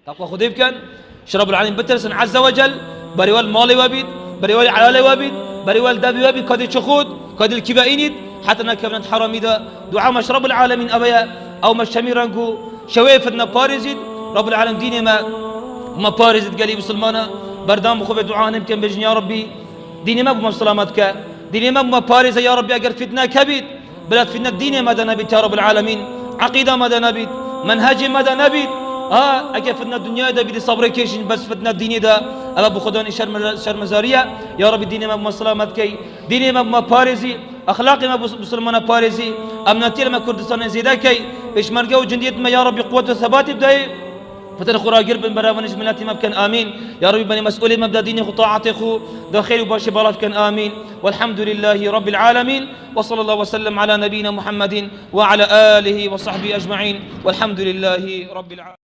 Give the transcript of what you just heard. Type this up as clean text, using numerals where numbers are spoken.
تقوى خذيب كان شرب العالم بترسن عز وجل بريوال مالي وبيد بريوال علالي وبيد بريوال دابي وبيد قد الشخود قد الكبائنيد حتى نكبنا حرامي دا دعاء مشرب العالمين أبيا أو مشاميرانكو شويفتنا بارزيد رب العالم ديني ما بارزيد قالي بسلمانا بردام خوف دعاء يمكن بجن يا ربي ديني ما بما سلامتك ديني ما بما بارز يا ربي أجر فتنة كبيد بلاد فتنة ديني ماذا نبيت يا رب العالمين عقيدة ماذا نبيت منهج ماذا نبيت أجر فتنة الدنيا دا بدي صبر كيشين بس فتنة الديني دا أبا بخدون شر مزارية يا ربي ديني ما بما سلامتك ديني ما بما بارزي أخلاقي ما بسلمانا بارزي أمناتي لما كردستان زيداكي إيش مرجو جنديت ما يا ربي قوة الثبات بداي فتن خورا قرب براونش ملاتي ما كان آمين يا ربي بني مسؤولين مبدا ديني خطاعتي خو ذا خير وباشي بارات كان آمين والحمد لله رب العالمين وصلى الله وسلم على نبينا محمد وعلى آله وصحبه أجمعين والحمد لله رب العالمين.